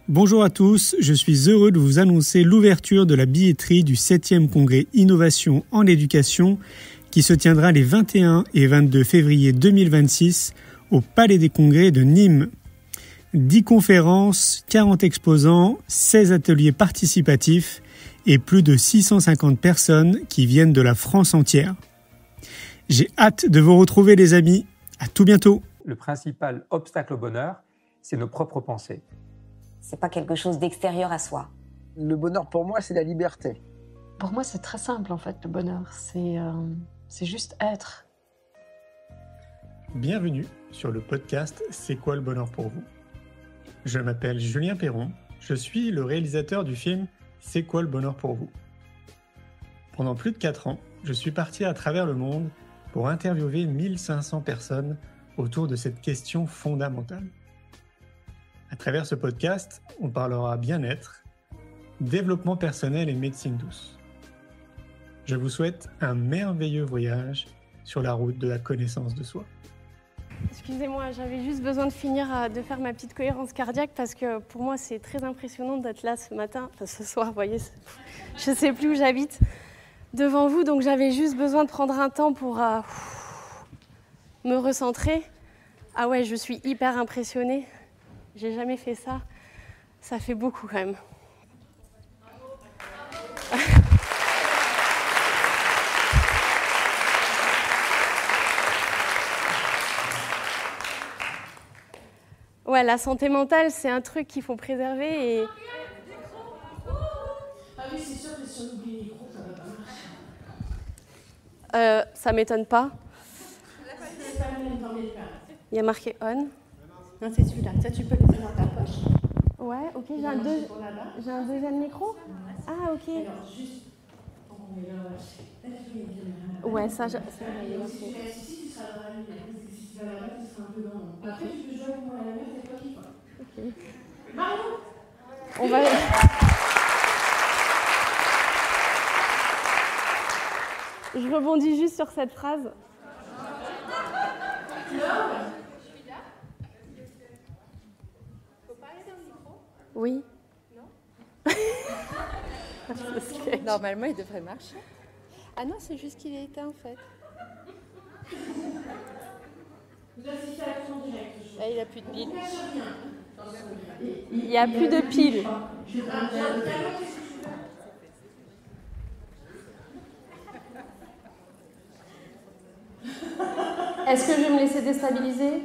Bonjour à tous, je suis heureux de vous annoncer l'ouverture de la billetterie du 7e congrès Innovation en éducation qui se tiendra les 21 et 22 février 2026 au Palais des Congrès de Nîmes. 10 conférences, 40 exposants, 16 ateliers participatifs et plus de 650 personnes qui viennent de la France entière. J'ai hâte de vous retrouver les amis, à tout bientôt. Le principal obstacle au bonheur, c'est nos propres pensées. C'est pas quelque chose d'extérieur à soi. Le bonheur pour moi, c'est la liberté. Pour moi, c'est très simple en fait, le bonheur. C'est juste être. Bienvenue sur le podcast C'est quoi le bonheur pour vous ? Je m'appelle Julien Perron, je suis le réalisateur du film C'est quoi le bonheur pour vous ? Pendant plus de 4 ans, je suis parti à travers le monde pour interviewer 1500 personnes autour de cette question fondamentale. À travers ce podcast, on parlera bien-être, développement personnel et médecine douce. Je vous souhaite un merveilleux voyage sur la route de la connaissance de soi. Excusez-moi, j'avais juste besoin de finir de faire ma petite cohérence cardiaque parce que pour moi c'est très impressionnant d'être là ce matin, enfin ce soir, vous voyez, je ne sais plus où j'habite, devant vous, donc j'avais juste besoin de prendre un temps pour me recentrer. Ah ouais, je suis hyper impressionnée. J'ai jamais fait ça. Ça fait beaucoup quand même. Ouais, la santé mentale, c'est un truc qu'il faut préserver et... Ah oui, c'est sûr que si on oublie le micro, ça va pas marcher. Ça m'étonne pas. C'est pas le même dans les plans. Il y a marqué on. Non, c'est celui-là. Ça, tu peux le laisser dans ta poche. Ouais, ok, j'ai un deuxième micro. Ah, ok. Alors, juste, on est là, ouais, ça, si tu restes ici, tu seras dans la lumière. Parce que si tu vas là-bas, tu seras un peu dans l'ombre. Après, tu peux jouer avec moi à la lumière, c'est toi qui vois. Ok. Mario, On va... Je rebondis juste sur cette phrase. Oui. Non. Normalement, il devrait marcher. Ah non, c'est juste qu'il est éteint en fait. vous assistez à l'action directe. Là, il n'a plus de pile. Il n'y a plus de piles. Est-ce que je vais me laisser déstabiliser ? Non.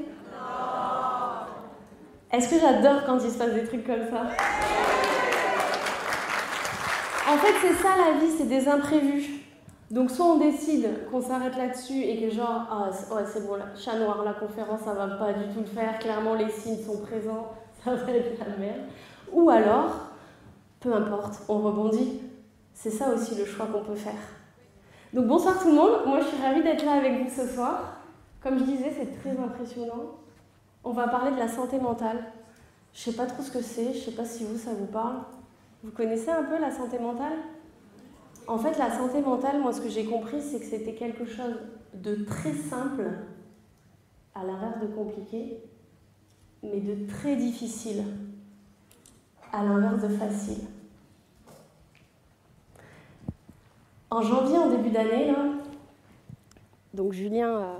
Est-ce que j'adore quand il se passe des trucs comme ça ? En fait, c'est ça la vie, c'est des imprévus. Donc soit on décide qu'on s'arrête là-dessus et que genre, ah ouais, c'est bon, là, chat noir, la conférence, ça va pas du tout le faire, clairement les signes sont présents, ça va être la merde. Ou alors, peu importe, on rebondit. C'est ça aussi le choix qu'on peut faire. Donc bonsoir tout le monde, moi je suis ravie d'être là avec vous ce soir. Comme je disais, c'est très impressionnant. On va parler de la santé mentale. Je sais pas trop ce que c'est, je sais pas si vous, ça vous parle. Vous connaissez un peu la santé mentale ? En fait, la santé mentale, moi, ce que j'ai compris, c'est que c'était quelque chose de très simple, à l'inverse de compliqué, mais de très difficile, à l'inverse de facile. En janvier, en début d'année, là, donc Julien...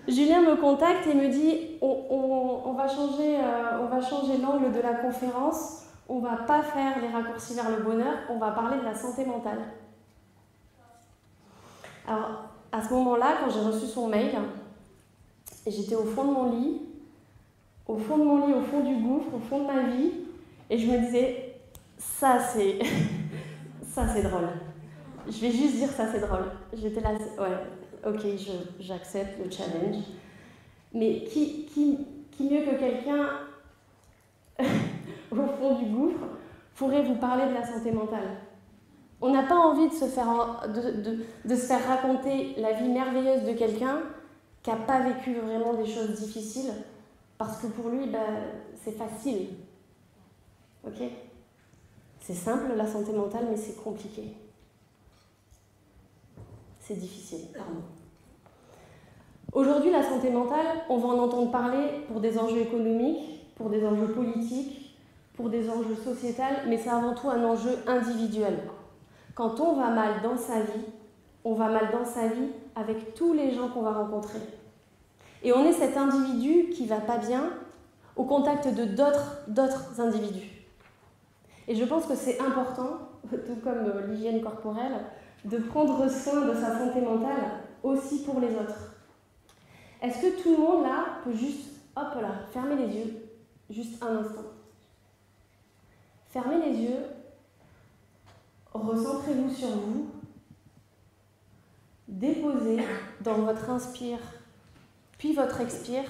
Julien me contacte et me dit on va changer l'angle de la conférence, on va pas faire les raccourcis vers le bonheur, on va parler de la santé mentale. Alors, à ce moment-là, quand j'ai reçu son mail, j'étais au fond de mon lit, au fond du gouffre, au fond de ma vie, et je me disais, ça c'est drôle. Je vais juste dire ça c'est drôle. J'étais là, ouais, ok, j'accepte le challenge. Mais qui mieux que quelqu'un au fond du gouffre pourrait vous parler de la santé mentale ? On n'a pas envie de se faire raconter la vie merveilleuse de quelqu'un qui n'a pas vécu vraiment des choses difficiles, parce que pour lui, c'est facile. Ok ? C'est simple la santé mentale, mais c'est compliqué. C'est difficile, pardon. Aujourd'hui, la santé mentale, on va en entendre parler pour des enjeux économiques, pour des enjeux politiques, pour des enjeux sociétals, mais c'est avant tout un enjeu individuel. Quand on va mal dans sa vie, on va mal dans sa vie avec tous les gens qu'on va rencontrer. Et on est cet individu qui va pas bien au contact de d'autres individus. Et je pense que c'est important, tout comme l'hygiène corporelle, de prendre soin de sa santé mentale aussi pour les autres. Est-ce que tout le monde là peut juste, hop là, fermer les yeux, juste un instant. Fermez les yeux, recentrez-vous sur vous, déposez dans votre inspire puis votre expire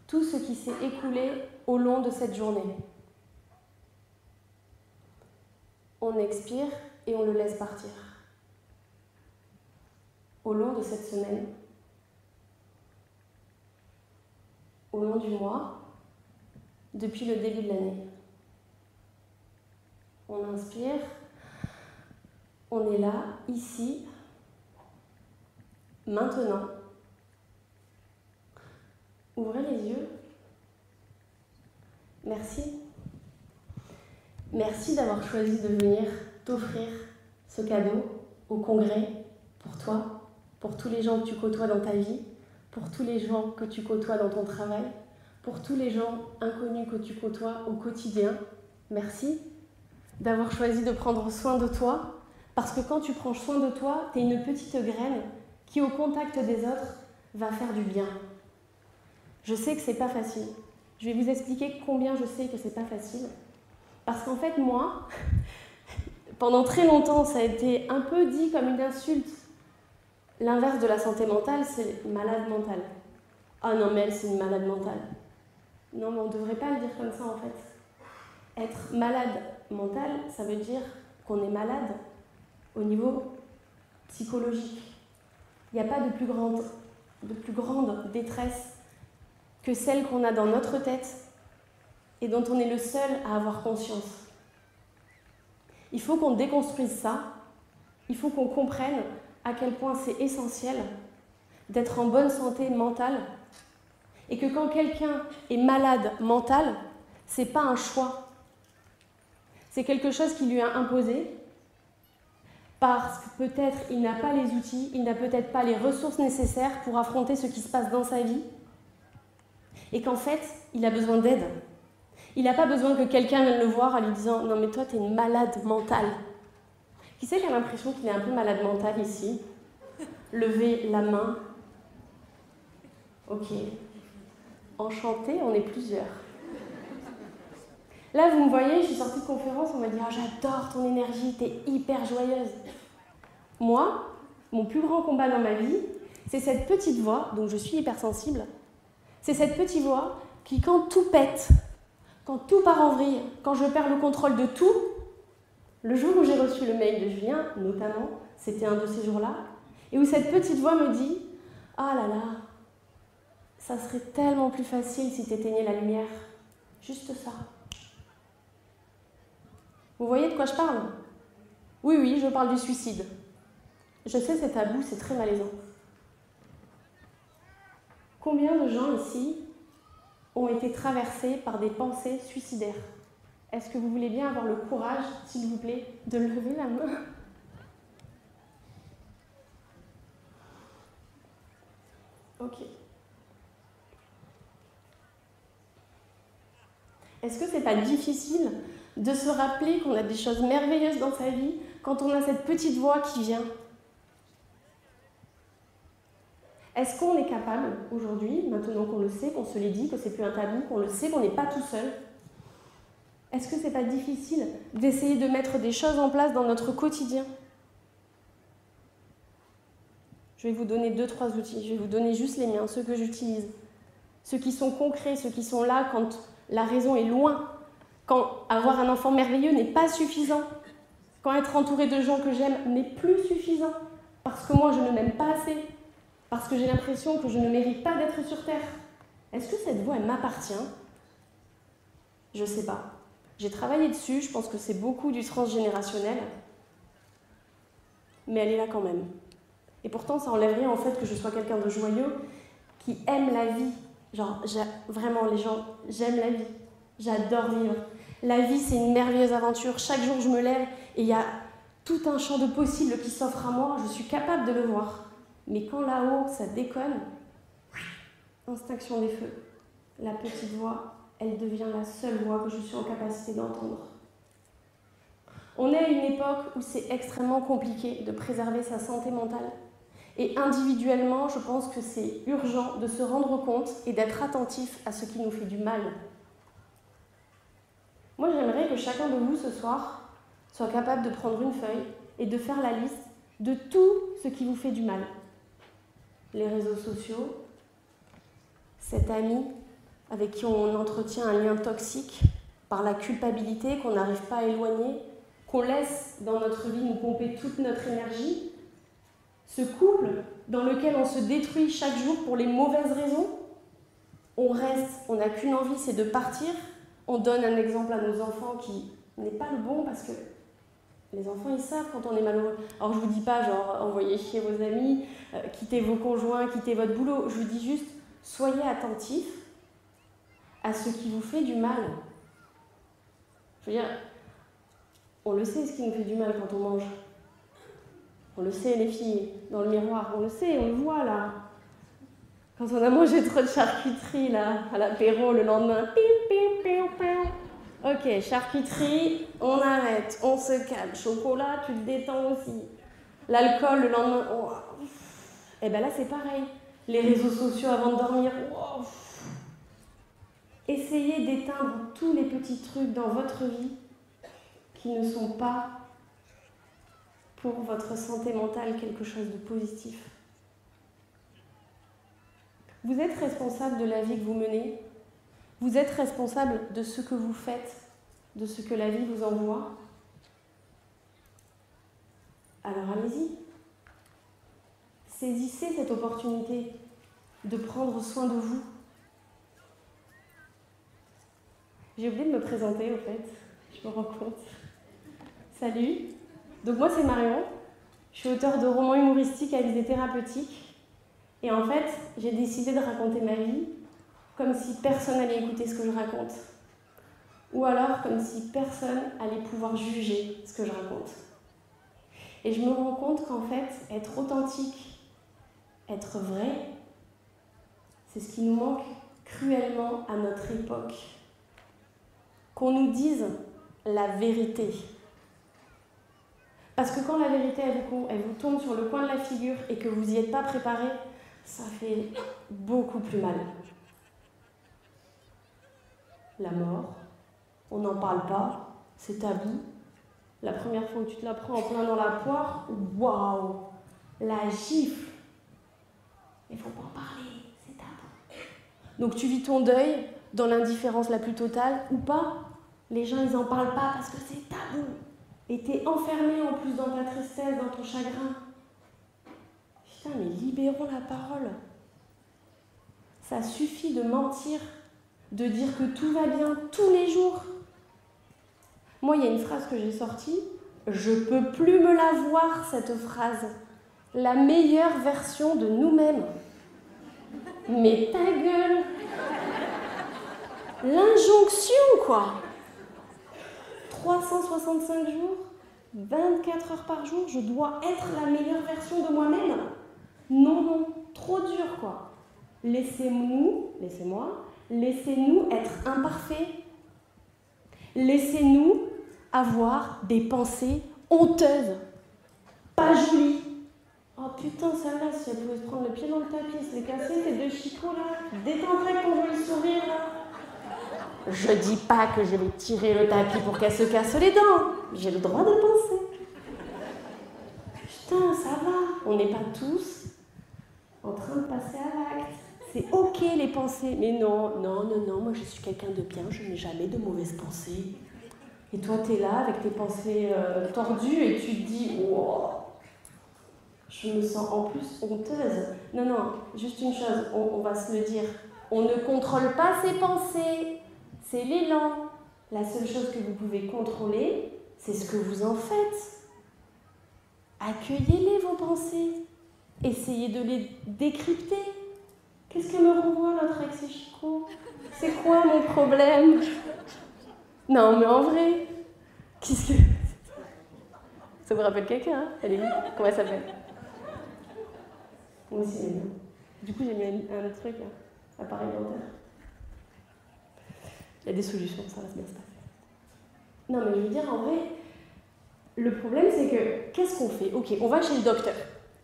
tout ce qui s'est écoulé au long de cette journée. On expire et on le laisse partir. Au long de cette semaine, au long du mois, depuis le début de l'année. On inspire, on est là, ici, maintenant. Ouvrez les yeux. Merci. Merci d'avoir choisi de venir t'offrir ce cadeau au congrès pour toi, pour tous les gens que tu côtoies dans ta vie, pour tous les gens que tu côtoies dans ton travail, pour tous les gens inconnus que tu côtoies au quotidien. Merci d'avoir choisi de prendre soin de toi, parce que quand tu prends soin de toi, tu es une petite graine qui, au contact des autres, va faire du bien. Je sais que c'est pas facile. Je vais vous expliquer combien je sais que c'est pas facile. Parce qu'en fait, moi, pendant très longtemps, ça a été un peu dit comme une insulte. L'inverse de la santé mentale, c'est malade mental. Ah non, mais elle, c'est une malade mentale. Non, mais on ne devrait pas le dire comme ça, en fait. Être malade mental, ça veut dire qu'on est malade au niveau psychologique. Il n'y a pas de plus grande détresse que celle qu'on a dans notre tête et dont on est le seul à avoir conscience. Il faut qu'on déconstruise ça, il faut qu'on comprenne à quel point c'est essentiel d'être en bonne santé mentale et que quand quelqu'un est malade mental, c'est pas un choix. C'est quelque chose qui lui est imposé parce que peut-être il n'a pas les outils, il n'a peut-être pas les ressources nécessaires pour affronter ce qui se passe dans sa vie et qu'en fait, il a besoin d'aide. Il n'a pas besoin que quelqu'un vienne le voir en lui disant « Non mais toi, t'es une malade mentale ». Qui c'est qui a l'impression qu'il est un peu malade mental ici? Levez la main. Ok. Enchanté, on est plusieurs. Là, vous me voyez, je suis sortie de conférence, on m'a dit « Oh, j'adore ton énergie, t'es hyper joyeuse ». Moi, mon plus grand combat dans ma vie, c'est cette petite voix, donc je suis hypersensible, c'est cette petite voix qui, quand tout pète, quand tout part en vrille, quand je perds le contrôle de tout, le jour où j'ai reçu le mail de Julien, notamment, c'était un de ces jours-là, et où cette petite voix me dit « Ah là là, ça serait tellement plus facile si tu éteignais la lumière. Juste ça. » Vous voyez de quoi je parle? Oui, je parle du suicide. Je sais, c'est tabou, c'est très malaisant. Combien de gens ici ont été traversés par des pensées suicidaires? Est-ce que vous voulez bien avoir le courage, s'il vous plaît, de lever la main? Ok. Est-ce que c'est pas difficile de se rappeler qu'on a des choses merveilleuses dans sa vie quand on a cette petite voix qui vient? Est-ce qu'on est capable aujourd'hui, maintenant qu'on le sait, qu'on se l'est dit, que c'est plus un tabou, qu'on le sait, qu'on n'est pas tout seul, est-ce que c'est pas difficile d'essayer de mettre des choses en place dans notre quotidien? Je vais vous donner 2-3 outils, je vais vous donner juste les miens, ceux que j'utilise, ceux qui sont concrets, ceux qui sont là quand la raison est loin, quand avoir un enfant merveilleux n'est pas suffisant, quand être entouré de gens que j'aime n'est plus suffisant, parce que moi je ne m'aime pas assez, parce que j'ai l'impression que je ne mérite pas d'être sur Terre. Est-ce que cette voix, elle m'appartient? Je ne sais pas. J'ai travaillé dessus, je pense que c'est beaucoup du transgénérationnel, mais elle est là quand même. Et pourtant, ça enlève rien en fait que je sois quelqu'un de joyeux qui aiment la vie. Genre, vraiment, les gens, j'aime la vie. J'adore vivre. La vie, c'est une merveilleuse aventure. Chaque jour, je me lève et il y a tout un champ de possibles qui s'offre à moi. Je suis capable de le voir. Mais quand là-haut, ça déconne, extinction des feux. La petite voix, elle devient la seule voix que je suis en capacité d'entendre. On est à une époque où c'est extrêmement compliqué de préserver sa santé mentale. Et individuellement, je pense que c'est urgent de se rendre compte et d'être attentif à ce qui nous fait du mal. Moi, j'aimerais que chacun de vous, ce soir, soit capable de prendre une feuille et de faire la liste de tout ce qui vous fait du mal. Les réseaux sociaux, cet ami avec qui on entretient un lien toxique par la culpabilité qu'on n'arrive pas à éloigner, qu'on laisse dans notre vie nous pomper toute notre énergie, ce couple dans lequel on se détruit chaque jour pour les mauvaises raisons, on reste, on n'a qu'une envie, c'est de partir. On donne un exemple à nos enfants qui n'est pas le bon parce que les enfants, ils savent quand on est malheureux. Alors je vous dis pas genre envoyez chier vos amis, quittez vos conjoints, quittez votre boulot. Je vous dis juste, soyez attentifs à ce qui vous fait du mal. Je veux dire, on le sait ce qui nous fait du mal quand on mange. On le sait, les filles, dans le miroir, on le sait, on le voit là. Quand on a mangé trop de charcuterie là, à l'apéro le lendemain, ok, charcuterie, on arrête, on se calme. Chocolat, tu te détends aussi. L'alcool le lendemain, oh. Et bien là c'est pareil. Les réseaux sociaux avant de dormir, oh. Essayez d'éteindre tous les petits trucs dans votre vie qui ne sont pas pour votre santé mentale quelque chose de positif. Vous êtes responsable de la vie que vous menez. Vous êtes responsable de ce que vous faites, de ce que la vie vous envoie. Alors allez-y. Saisissez cette opportunité de prendre soin de vous. J'ai oublié de me présenter, au fait. Je me rends compte. Salut. Donc moi, c'est Marion. Je suis auteure de romans humoristiques à visée thérapeutique. Et en fait, j'ai décidé de raconter ma vie comme si personne allait écouter ce que je raconte. Ou alors comme si personne allait pouvoir juger ce que je raconte. Et je me rends compte qu'en fait, être authentique, être vrai, c'est ce qui nous manque cruellement à notre époque. Qu'on nous dise la vérité. Parce que quand la vérité, elle vous tombe sur le coin de la figure et que vous n'y êtes pas préparé, ça fait beaucoup plus mal. La mort, on n'en parle pas, c'est tabou. La première fois où tu te la prends en plein dans la poire, waouh, la gifle. Il ne faut pas en parler, c'est tabou. Donc tu vis ton deuil dans l'indifférence la plus totale ou pas. Les gens, ils n'en parlent pas parce que c'est tabou. Et t'es enfermé en plus dans ta tristesse, dans ton chagrin. Putain, mais libérons la parole. Ça suffit de mentir, de dire que tout va bien tous les jours. Moi, il y a une phrase que j'ai sortie, je peux plus me la voir, cette phrase. La meilleure version de nous-mêmes. Mais ta gueule! L'injonction, quoi! 365 jours, 24 heures par jour, je dois être la meilleure version de moi-même. Non, non, trop dur, quoi. Laissez-moi être imparfaits. Laissez-nous avoir des pensées honteuses, pas jolies. Oh putain, celle-là, si elle pouvait se prendre le pied dans le tapis, se les casser, tes deux chicots là, détends-toi avec ton joli sourire là. Je dis pas que je vais tirer le tapis pour qu'elle se casse les dents. J'ai le droit de penser. Putain, ça va. On n'est pas tous en train de passer à l'acte. C'est ok les pensées. Mais non, moi je suis quelqu'un de bien, je n'ai jamais de mauvaises pensées. Et toi, t'es là avec tes pensées tordues et tu te dis, wow, je me sens en plus honteuse. Non, juste une chose, on va se le dire. On ne contrôle pas ses pensées. C'est l'élan. La seule chose que vous pouvez contrôler, c'est ce que vous en faites. Accueillez-les, vos pensées. Essayez de les décrypter. Qu'est-ce qu'elle me renvoie, l'autre avec ses chicots? C'est quoi mon problème? Non, mais en vrai, qu'est-ce que... Ça vous rappelle quelqu'un, hein? Elle est où? Comment elle s'appelle? Moi aussi, j'aime bien. Du coup, j'ai mis un autre truc, là. Appareil dentaire. Il y a des solutions, ça va bien se passer. Non, mais je veux dire, en vrai, le problème, c'est que, qu'est-ce qu'on fait? Ok, on va chez le docteur.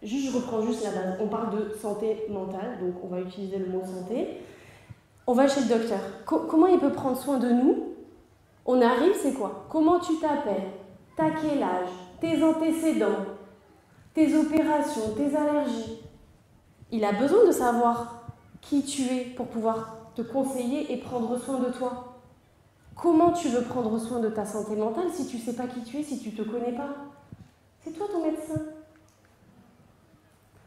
Juste, je reprends juste la base. On parle de santé mentale, donc on va utiliser le mot santé. On va chez le docteur. Comment il peut prendre soin de nous? On arrive, c'est quoi? Comment tu t'appelles? T'as quel âge? Tes antécédents? Tes opérations? Tes allergies? Il a besoin de savoir qui tu es pour pouvoir te conseiller et prendre soin de toi. Comment tu veux prendre soin de ta santé mentale si tu ne sais pas qui tu es, si tu ne te connais pas? C'est toi ton médecin.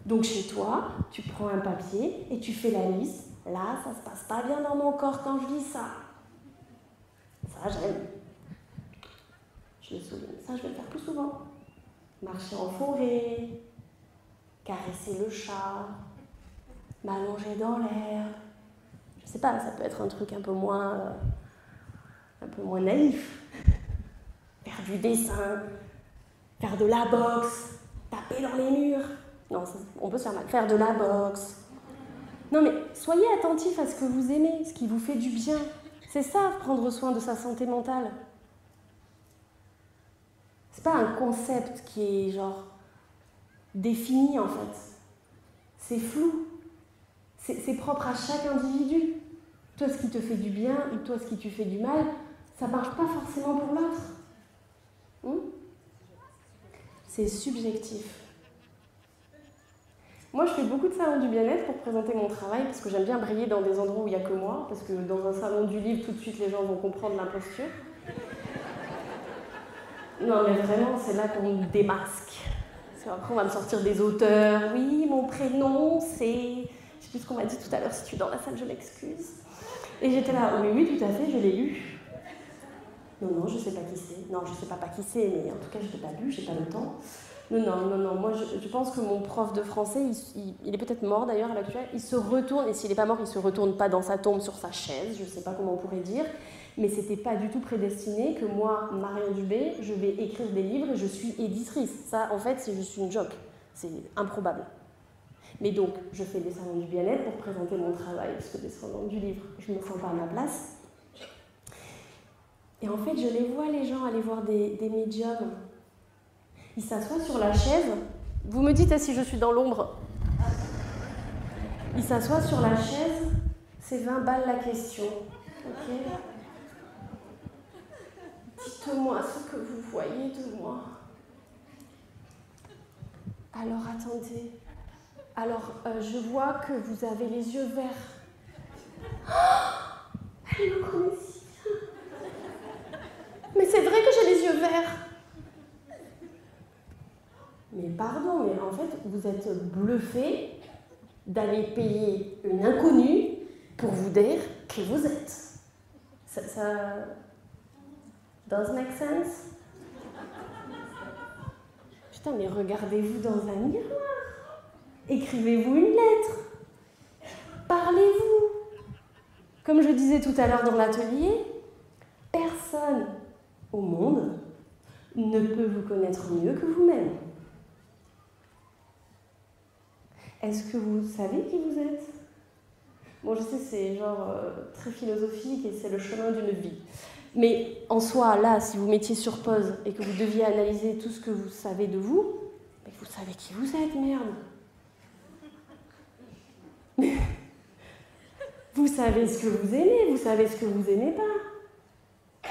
Donc chez toi, tu prends un papier et tu fais la liste. Là, ça ne se passe pas bien dans mon corps quand je dis ça. Ça, j'aime. Je le souligne. Ça, je vais le faire plus souvent. Marcher en forêt, caresser le chat, m'allonger dans l'herbe. Je sais pas, ça peut être un truc un peu moins naïf. Faire du dessin, faire de la boxe, taper dans les murs. Non, on peut se faire mal. Faire de la boxe. Non mais, soyez attentifs à ce que vous aimez, ce qui vous fait du bien. C'est ça, prendre soin de sa santé mentale. C'est pas un concept qui est genre défini en fait. C'est flou. C'est propre à chaque individu. Toi, ce qui te fait du bien ou toi, ce qui te fait du mal, ça marche pas forcément pour l'autre. C'est subjectif. Moi, je fais beaucoup de salons du bien-être pour présenter mon travail parce que j'aime bien briller dans des endroits où il n'y a que moi, parce que dans un salon du livre, tout de suite, les gens vont comprendre l'imposture. Non, mais vraiment, c'est là qu'on me démasque. Parce qu'après, on va me sortir des auteurs. Oui, mon prénom, c'est... Je sais plus ce qu'on m'a dit tout à l'heure, si tu es dans la salle, je m'excuse. Et j'étais là, oui, tout à fait, je l'ai lu. Non, je sais pas qui c'est. Non, je sais pas qui c'est, mais en tout cas, je l'ai pas lu, j'ai pas le temps. Non, moi, je pense que mon prof de français, il est peut-être mort d'ailleurs à l'actuel, il se retourne, et s'il n'est pas mort, il se retourne pas dans sa tombe, sur sa chaise, je sais pas comment on pourrait dire, mais c'était pas du tout prédestiné que moi, Marion Dubé, je vais écrire des livres et je suis éditrice. Ça, en fait, c'est juste une joke. C'est improbable. Mais donc, je fais des salons du bien-être pour présenter mon travail, parce que des salons du livre, je me sens pas à ma place. Et en fait, je les vois, les gens, aller voir des médiums. Ils s'assoient sur la chaise. Vous me dites si je suis dans l'ombre. Ils s'assoient sur la chaise. C'est 20 balles la question. Ok ? Dites-moi ce que vous voyez de moi. Alors, attendez. Alors, je vois que vous avez les yeux verts. Oh, elle me connaît si bien. Mais c'est vrai que j'ai les yeux verts. Mais pardon, mais en fait, vous êtes bluffé d'aller payer une inconnue pour vous dire qui vous êtes. Ça does make sense? Putain, mais regardez-vous dans un miroir. Écrivez-vous une lettre. Parlez-vous. Comme je disais tout à l'heure dans l'atelier, personne au monde ne peut vous connaître mieux que vous-même. Est-ce que vous savez qui vous êtes? Bon, je sais, c'est genre très philosophique et c'est le chemin d'une vie. Mais en soi, là, si vous mettiez sur pause et que vous deviez analyser tout ce que vous savez de vous, mais vous savez qui vous êtes, merde. Vous savez ce que vous aimez, vous savez ce que vous aimez pas.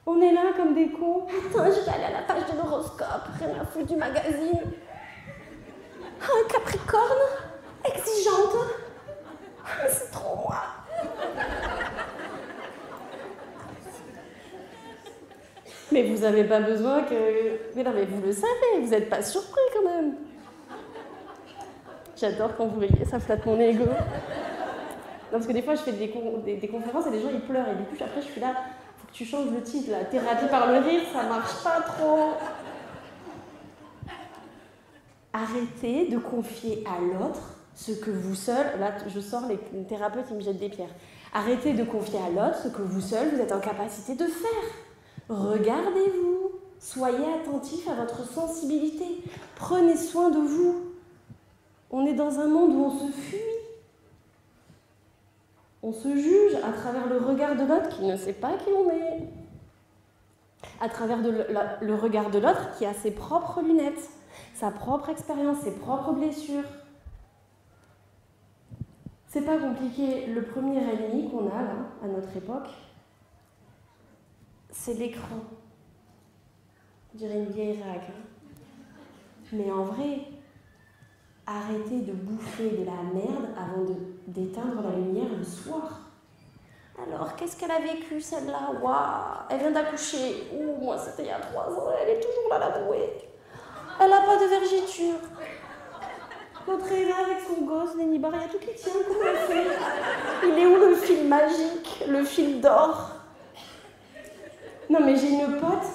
On est là comme des cons. Attends, je vais aller à la page de l'horoscope, rien à foutre du magazine. Un Capricorne, exigeante. C'est trop moi. Mais vous n'avez pas besoin que... Mais non, mais vous le savez, vous n'êtes pas surpris quand même. J'adore quand vous riez, ça flatte mon ego. Non, parce que des fois, je fais des conférences et les gens, ils pleurent. Et du coup, après, je suis là, faut que tu changes le titre, la thérapie par le rire, ça marche pas trop. Arrêtez de confier à l'autre ce que vous seul, là je sors, les thérapeutes ils me jettent des pierres. Arrêtez de confier à l'autre ce que vous seul vous êtes en capacité de faire. Regardez-vous, soyez attentifs à votre sensibilité, prenez soin de vous. On est dans un monde où on se fuit. On se juge à travers le regard de l'autre qui ne sait pas qui on est. À travers le regard de l'autre qui a ses propres lunettes, sa propre expérience, ses propres blessures. C'est pas compliqué. Le premier ennemi qu'on a là, à notre époque, c'est l'écran. Je dirais une vieille réac. Mais en vrai, arrêtez de bouffer de la merde avant d'éteindre la lumière le soir. Alors, qu'est-ce qu'elle a vécu, celle-là? Waouh, elle vient d'accoucher. Ouh, moi, c'était il y a 3 ans, elle est toujours là, la bouée. Elle n'a pas de vergiture. L'autre est là avec son gosse, Lenny Barr, il y a tout qui tient, comment elle fait? Il est où le fil magique, le fil d'or? Non, mais j'ai une pote,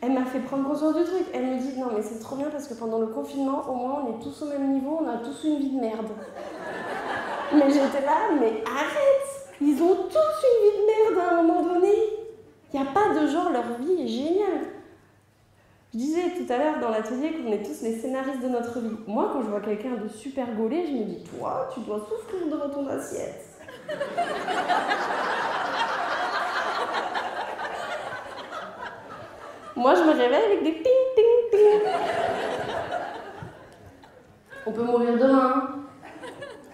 elle m'a fait prendre conscience du truc. Elle me dit, non, mais c'est trop bien parce que pendant le confinement, au moins, on est tous au même niveau, on a tous une vie de merde. Mais j'étais là, mais arrête! Ils ont tous une vie de merde à un moment donné. Il n'y a pas de genre, leur vie est géniale. Je disais tout à l'heure dans l'atelier qu'on est tous les scénaristes de notre vie. Moi, quand je vois quelqu'un de super gaulé, je me dis, toi, tu dois souffrir devant ton assiette. Moi, je me réveille avec des ping, ping, ping. On peut mourir demain. Hein.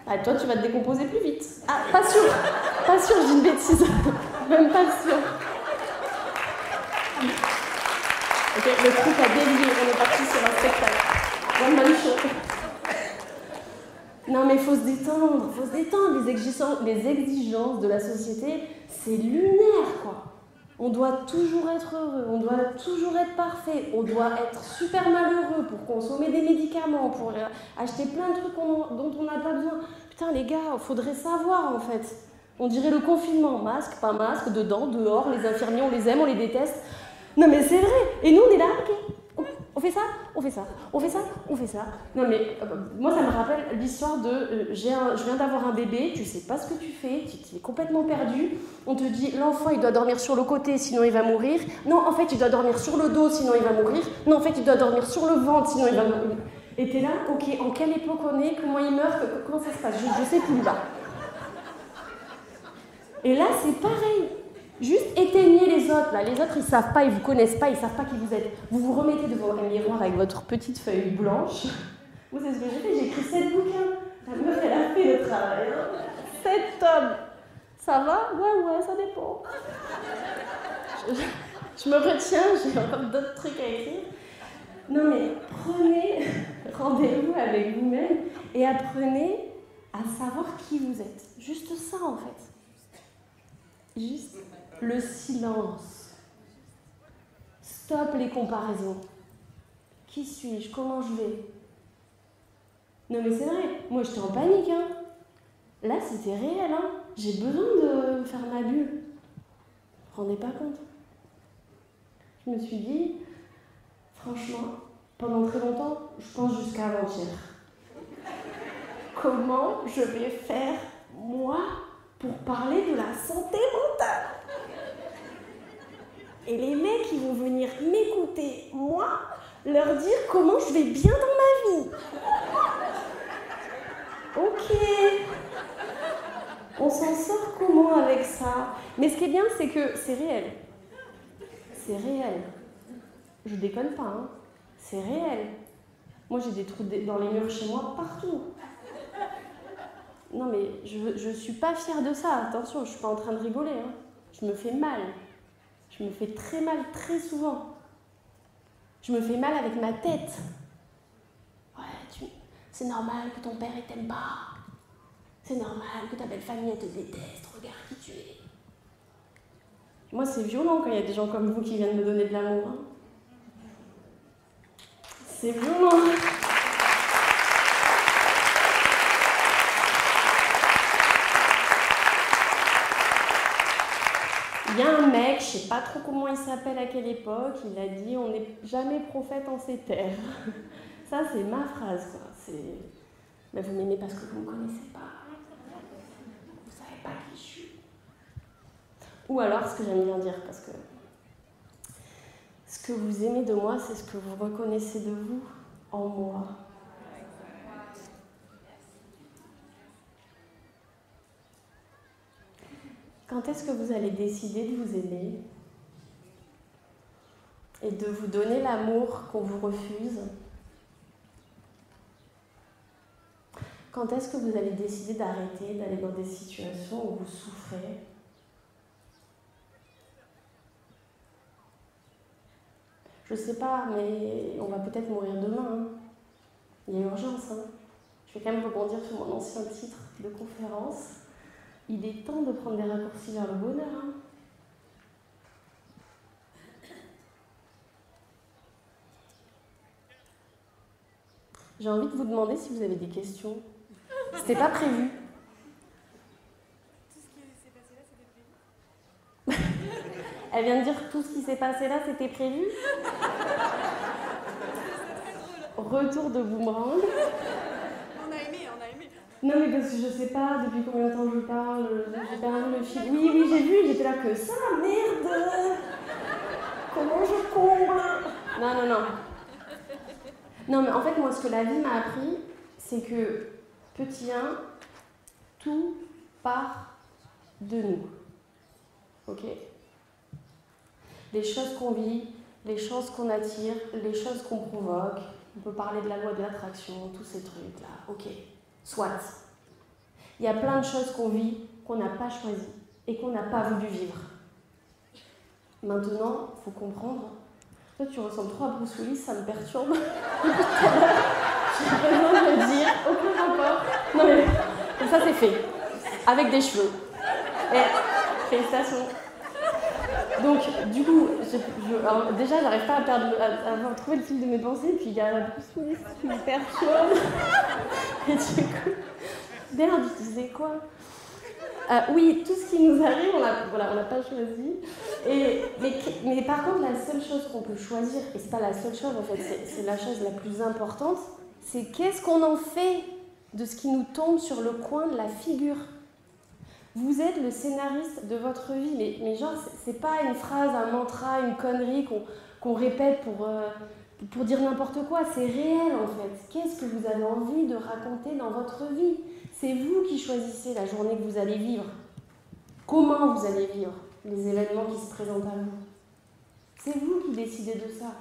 Ah, toi, tu vas te décomposer plus vite. Ah, pas sûr. Pas sûr, j'ai une bêtise. Même pas sûr. Ok, le truc a dévié. On est parti sur un spectacle. One man show. Non, mais il faut se détendre. Faut se détendre. Les exigences de la société, c'est lunaire, quoi. On doit toujours être heureux, on doit toujours être parfait, on doit être super malheureux pour consommer des médicaments, pour acheter plein de trucs dont on n'a pas besoin. Putain les gars, il faudrait savoir en fait. On dirait le confinement, masque, pas masque, dedans, dehors, les infirmiers, on les aime, on les déteste. Non mais c'est vrai, et nous on est là, ok, on fait ça, on fait ça, on fait ça, on fait ça. Non mais moi ça me rappelle l'histoire de je viens d'avoir un bébé, tu sais pas ce que tu fais, tu es complètement perdu. On te dit l'enfant il doit dormir sur le côté sinon il va mourir. Non en fait il doit dormir sur le dos sinon il va mourir. Non en fait il doit dormir sur le ventre sinon il va mourir. Et t'es là, ok, en quelle époque on est, comment il meurt, comment ça se passe, je sais plus là. Et là c'est pareil. Juste éteignez les autres, là. Les autres, ils savent pas, ils vous connaissent pas, ils savent pas qui vous êtes. Vous vous remettez devant un miroir avec votre petite feuille blanche. Vous savez ce que j'ai fait? J'ai écrit 7 bouquins. La meuf, elle a fait le travail. 7 tomes. Ça va? Ouais, ça dépend. Je me retiens, j'ai encore d'autres trucs à écrire. Non mais prenez rendez-vous avec vous-même et apprenez à savoir qui vous êtes. Juste ça, en fait. Juste le silence. Stop les comparaisons. Qui suis-je? Comment je vais? Non mais c'est vrai, moi j'étais en panique. Hein. Là c'était réel. Hein. J'ai besoin de faire ma bulle. Vous vous rendez pas compte? Je me suis dit, franchement, pendant très longtemps, je pense jusqu'à avant-hier. Comment je vais faire, moi, pour parler de la santé mentale? Et les mecs, ils vont venir m'écouter, moi, leur dire comment je vais bien dans ma vie. Ok. On s'en sort comment avec ça? Mais ce qui est bien, c'est que c'est réel. C'est réel. Je déconne pas, hein. C'est réel. Moi, j'ai des trous dans les murs chez moi partout. Non, mais je suis pas fière de ça. Attention, je suis pas en train de rigoler. Hein. Je me fais mal. Je me fais très mal, très souvent. Je me fais mal avec ma tête. Ouais, c'est normal que ton père ne t'aime pas. C'est normal que ta belle famille elle te déteste. Regarde qui tu es. Moi, c'est violent quand il y a des gens comme vous qui viennent me donner de l'amour. Hein. C'est violent. Il y a un mec, je sais pas trop comment il s'appelle à quelle époque, il a dit « On n'est jamais prophète en ces terres ». Ça, c'est ma phrase, quoi. Mais vous m'aimez parce que vous ne me connaissez pas. Vous ne savez pas qui je suis. Ou alors, ce que j'aime bien dire, parce que ce que vous aimez de moi, c'est ce que vous reconnaissez de vous en moi. Quand est-ce que vous allez décider de vous aimer et de vous donner l'amour qu'on vous refuse? Quand est-ce que vous allez décider d'arrêter d'aller dans des situations où vous souffrez? Je sais pas, mais on va peut-être mourir demain. Hein. Il y a urgence. Hein. Je vais quand même rebondir sur mon ancien titre de conférence. Il est temps de prendre des raccourcis vers le bonheur. Hein. J'ai envie de vous demander si vous avez des questions. C'était pas prévu. Tout ce qui s'est passé là, c'était prévu. Elle vient de dire tout ce qui s'est passé là, c'était prévu. Retour de boomerang. On a aimé, on a aimé. Non mais parce que je sais pas depuis combien de temps je parle, j'ai perdu le fil. Oui, oui, j'ai vu, j'étais là que ça, merde. Comment je comble? Non, non, non. Non mais en fait, moi, ce que la vie m'a appris, c'est que, petit 1, tout part de nous. Ok? Les choses qu'on vit, les choses qu'on attire, les choses qu'on provoque. On peut parler de la loi de l'attraction, tous ces trucs-là. Ok, soit. Il y a plein de choses qu'on vit, qu'on n'a pas choisies et qu'on n'a pas voulu vivre. Maintenant, il faut comprendre. Toi, tu ressembles trop à Bruce Willis, ça me perturbe. J'ai besoin de le dire, aucun rapport. Non mais, comme ça c'est fait. Avec des cheveux. Et, félicitations. Donc, du coup, alors, déjà, j'arrive pas à avoir trouvé le fil de mes pensées, puis il y a la Bruce Willis qui me perturbe. Et du coup, merde, tu disais quoi? Oui, tout ce qui nous arrive, on l'a pas choisi. Mais par contre, la seule chose qu'on peut choisir, et c'est pas la seule chose en fait, c'est la chose la plus importante, c'est qu'est-ce qu'on en fait de ce qui nous tombe sur le coin de la figure. Vous êtes le scénariste de votre vie, mais genre, c'est pas une phrase, un mantra, une connerie qu'on répète pour dire n'importe quoi, c'est réel en fait. Qu'est-ce que vous avez envie de raconter dans votre vie? C'est vous qui choisissez la journée que vous allez vivre. Comment vous allez vivre les événements qui se présentent à vous. C'est vous qui décidez de ça.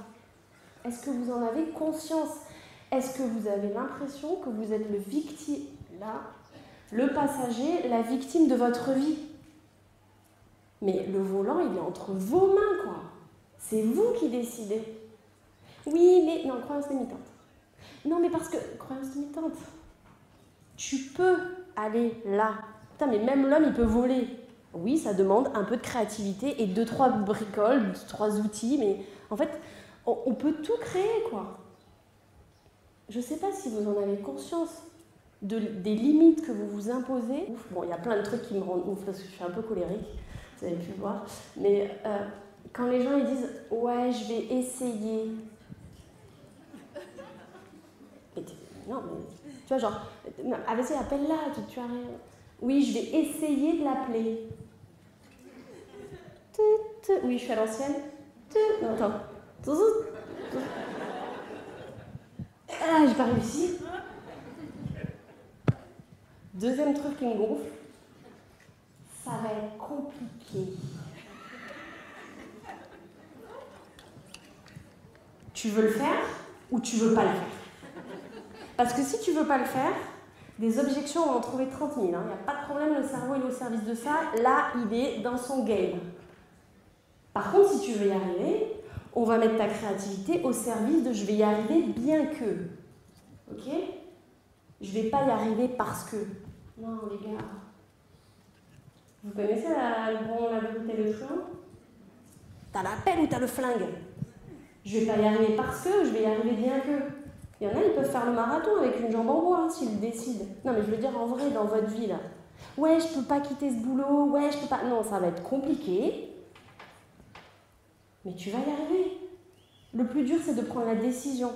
Est-ce que vous en avez conscience? Est-ce que vous avez l'impression que vous êtes le victime, là, le passager, la victime de votre vie? Mais le volant, il est entre vos mains, quoi. C'est vous qui décidez. Oui, mais non, croyance limitante. Non, mais parce que, croyance limitante, tu peux aller là. Putain, mais même l'homme, il peut voler. Oui, ça demande un peu de créativité et 2-3 bricoles, 2-3 outils, mais en fait, on peut tout créer, quoi. Je sais pas si vous en avez conscience des limites que vous vous imposez. Ouf, bon, il y a plein de trucs qui me rendent ouf parce que je suis un peu colérique, vous avez pu le voir. Mais quand les gens ils disent « ouais, je vais essayer », non, mais tu vois, genre, ah, vas-y, appelle-la, tu as rien. Oui, je vais essayer de l'appeler. Oui, je suis à l'ancienne. Non, attends. Ah, j'ai pas réussi. Deuxième truc qui me gonfle, ça va être compliqué. Tu veux le faire ou tu veux pas le faire? Parce que si tu veux pas le faire, des objections, on va en trouver 30 000. Il n'y a pas de problème, le cerveau il est au service de ça. Là, il est dans son game. Par contre, si tu veux y arriver, on va mettre ta créativité au service de « je vais y arriver bien que ». Ok? Je vais pas y arriver parce que. Non, les gars. Vous connaissez la vérité et le flingue? T'as la pelle ou t'as le flingue? Je vais pas y arriver parce que, je vais y arriver bien que. Il y en a, ils peuvent faire le marathon avec une jambe en bois, hein, s'ils décident. Non, mais je veux dire en vrai, dans votre vie, là. Ouais, je peux pas quitter ce boulot, ouais, je peux pas... Non, ça va être compliqué. Mais tu vas y arriver. Le plus dur, c'est de prendre la décision.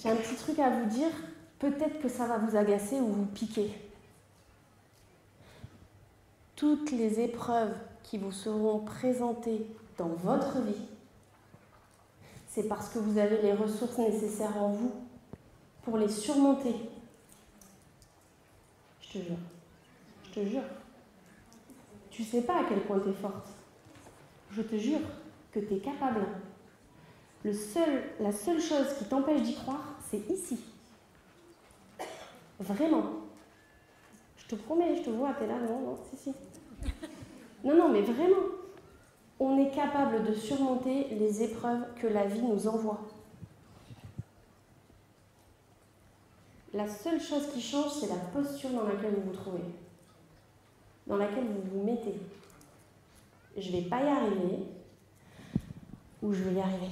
J'ai un petit truc à vous dire, peut-être que ça va vous agacer ou vous piquer. Toutes les épreuves qui vous seront présentées dans votre vie, c'est parce que vous avez les ressources nécessaires en vous pour les surmonter. Je te jure. Je te jure. Tu sais pas à quel point tu es forte. Je te jure que tu es capable. La seule chose qui t'empêche d'y croire, c'est ici. Vraiment. Je te promets, je te vois, t'es là, non, si. Non, mais vraiment. On est capable de surmonter les épreuves que la vie nous envoie. La seule chose qui change, c'est la posture dans laquelle vous vous trouvez, dans laquelle vous vous mettez. Je vais pas y arriver, ou je vais y arriver.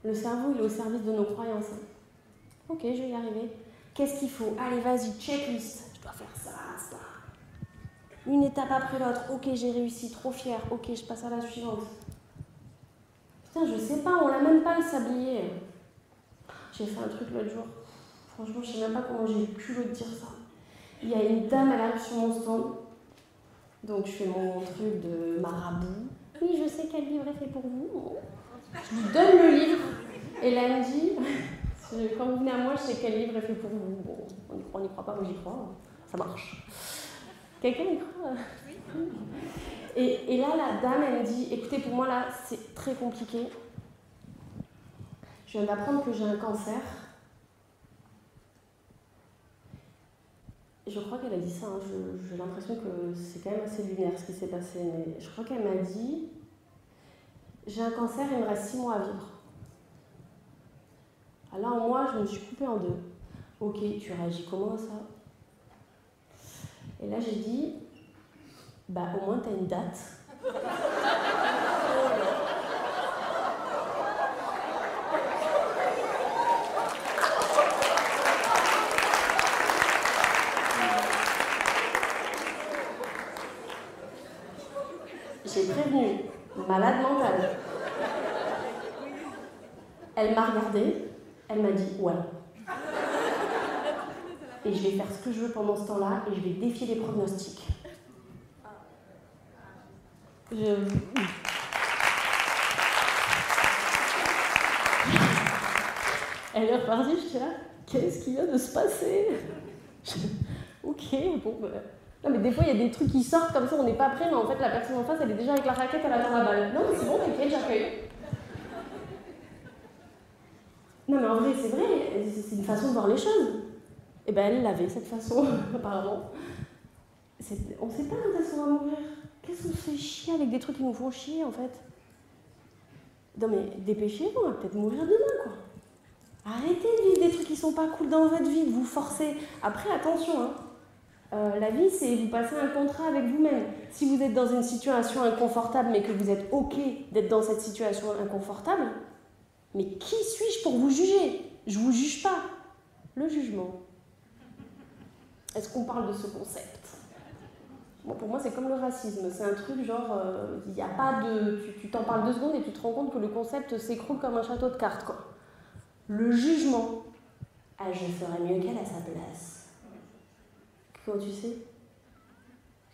Le cerveau, il est au service de nos croyances. Ok, je vais y arriver. Qu'est-ce qu'il faut? Allez, vas-y, checklist. Je dois faire ça. Une étape après l'autre. Ok, j'ai réussi, trop fière. Ok, je passe à la suivante. Putain, je sais pas, on l'a même pas le sablier. J'ai fait un truc l'autre jour. Franchement, je sais même pas comment j'ai eu le culot de dire ça. Il y a une dame, elle arrive sur mon stand. Donc, je fais mon truc de marabout. Oui, je sais quel livre est fait pour vous. Je lui donne le livre. Et là, elle me dit, quand vous venez à moi, je sais quel livre est fait pour vous. Bon, on n'y croit pas, moi j'y crois. Ça marche. Quelqu'un y croit? Oui. Et là, la dame, elle me dit, écoutez, pour moi, là, c'est très compliqué. Je viens d'apprendre que j'ai un cancer. Je crois qu'elle a dit ça, hein. J'ai l'impression que c'est quand même assez lunaire ce qui s'est passé. Mais je crois qu'elle m'a dit, j'ai un cancer, il me reste 6 mois à vivre. Alors moi, je me suis coupée en deux. Ok, tu réagis comment à ça? Et là, j'ai dit, bah au moins, t'as une date. J'ai prévenu, malade mentale. Elle m'a regardée, elle m'a dit ouais. Et je vais faire ce que je veux pendant ce temps-là et je vais défier les pronostics. Elle est repartie, je suis là, qu'est-ce qui vient de se passer? Ok, bon, bah... Non, mais des fois, il y a des trucs qui sortent comme ça, on n'est pas prêt, mais en fait, la personne en face, elle est déjà avec la raquette, elle attend la balle. Non, mais c'est bon, t'inquiète, j'accueille. Non, mais en vrai, c'est vrai, c'est une façon de voir les choses. Et ben, elle l'avait, cette façon, apparemment. On sait pas quand est-ce qu'on va mourir. Qu'est-ce qu'on se fait chier avec des trucs qui nous font chier, en fait? Non, mais dépêchez-vous, on va peut-être mourir demain, quoi. Arrêtez de vivre des trucs qui sont pas cool dans votre vie, de vous forcer. Après, attention, hein. La vie, c'est vous passer un contrat avec vous-même. Si vous êtes dans une situation inconfortable, mais que vous êtes OK d'être dans cette situation inconfortable, mais qui suis-je pour vous juger? Je vous juge pas. Le jugement. Est-ce qu'on parle de ce concept? Bon, pour moi, c'est comme le racisme. C'est un truc genre, il n'y a pas de... Tu t'en parles 2 secondes et tu te rends compte que le concept s'écroule comme un château de cartes, quoi. Le jugement. Ah, je ferais mieux qu'elle à sa place. Comment tu sais?